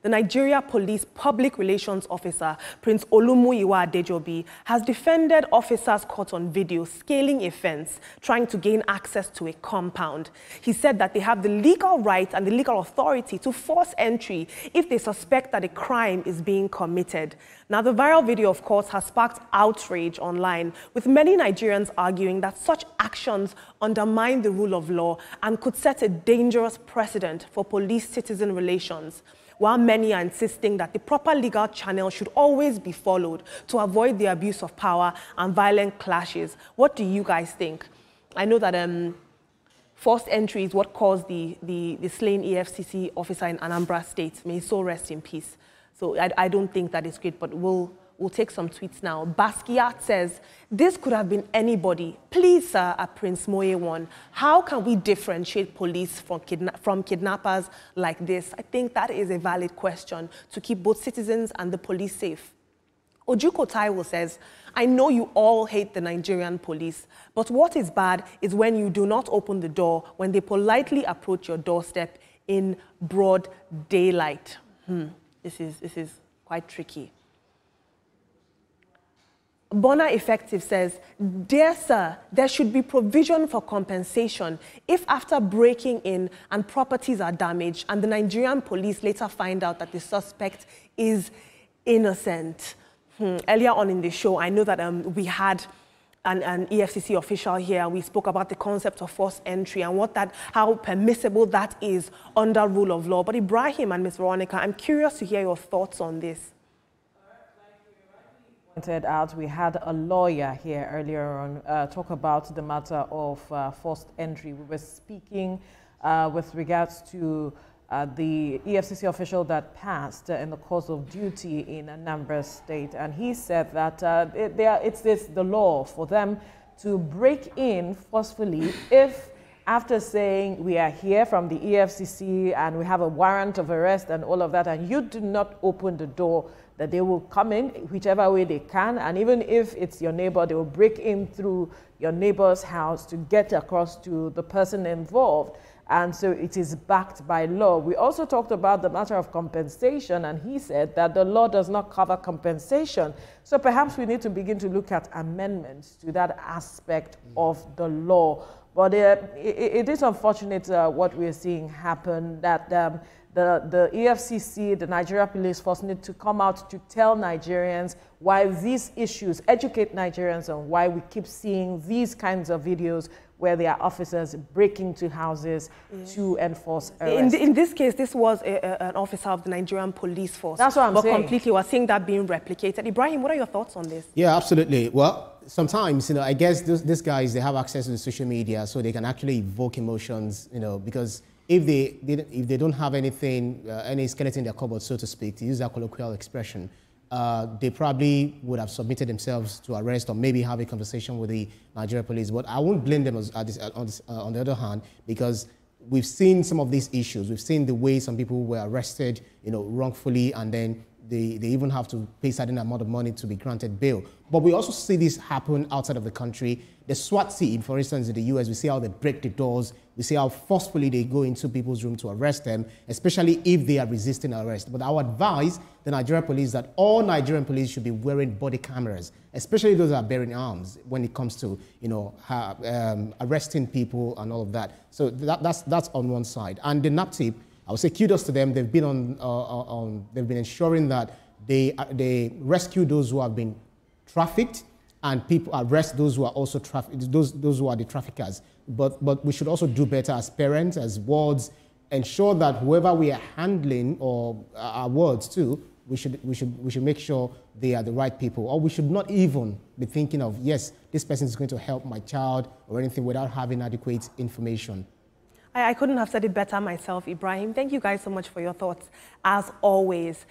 The Nigeria Police Public Relations Officer, Prince Olumuyiwa Adejobi, has defended officers caught on video scaling a fence, trying to gain access to a compound. He said that they have the legal right and the legal authority to force entry if they suspect that a crime is being committed. Now, the viral video, of course, has sparked outrage online, with many Nigerians arguing that such actions undermine the rule of law and could set a dangerous precedent for police-citizen relations, while many are insisting that the proper legal channel should always be followed to avoid the abuse of power and violent clashes. What do you guys think? I know that forced entry is what caused the slain EFCC officer in Anambra State. May his soul rest in peace. So I don't think that is great, but we'll take some tweets now. Basquiat says, this could have been anybody. Please, sir, at Prince Moye1, how can we differentiate police from kidnappers like this? I think that is a valid question to keep both citizens and the police safe. Ojuko Taiwo says, I know you all hate the Nigerian police, but what is bad is when you do not open the door when they politely approach your doorstep in broad daylight. This is quite tricky. Bona Effective says, dear sir, there should be provision for compensation if after breaking in and properties are damaged and the Nigerian police later find out that the suspect is innocent. Earlier on in the show, I know that we had an EFCC official here. We spoke about the concept of forced entry and how permissible that is under rule of law. But Ibrahim and Ms. Veronica, I'm curious to hear your thoughts on this. Pointed out, we had a lawyer here earlier on talk about the matter of forced entry. We were speaking with regards to the EFCC official that passed in the course of duty in Anambra State, and he said that it's the law for them to break in forcefully if, after saying we are here from the EFCC and we have a warrant of arrest and all of that, and you do not open the door, that they will come in whichever way they can, and even if it's your neighbor, they will break in through your neighbor's house to get across to the person involved. And so it is backed by law. We also talked about the matter of compensation, and he said that the law does not cover compensation. So perhaps we need to begin to look at amendments to that aspect of the law. But it is unfortunate what we're seeing happen, that the EFCC, the Nigeria Police Force, need to come out to tell Nigerians why these issues, educate Nigerians on why we keep seeing these kinds of videos where there are officers breaking into houses to enforce arrest. In this case, this was an officer of the Nigerian Police Force. That's what I'm saying. But completely, we're seeing that being replicated. Ibrahim, what are your thoughts on this? Yeah, absolutely. Well, sometimes, I guess these guys, they have access to the social media, so they can actually evoke emotions, because if they don't have anything, any skeleton in their cupboard, so to speak, to use that colloquial expression, they probably would have submitted themselves to arrest or maybe have a conversation with the Nigeria police. But I won't blame them on the other hand, because we've seen some of these issues. We've seen the way some people were arrested, wrongfully, and then they even have to pay a certain amount of money to be granted bail. But we also see this happen outside of the country. The SWAT team, for instance, in the US, we see how they break the doors. We see how forcefully they go into people's room to arrest them, especially if they are resisting arrest. But I would advise the Nigerian police that all Nigerian police should be wearing body cameras, especially those that are bearing arms when it comes to, arresting people and all of that. So that's on one side. And the NAPTIP, I would say kudos to them. They've been they've been ensuring that they rescue those who have been trafficked, and people arrest those who are also those who are the traffickers. But we should also do better as parents, as wards, ensure that whoever we are handling, or our wards too, we should make sure they are the right people. Or we should not even be thinking of, yes, this person is going to help my child or anything without having adequate information. I couldn't have said it better myself, Ibrahim. Thank you guys so much for your thoughts, as always.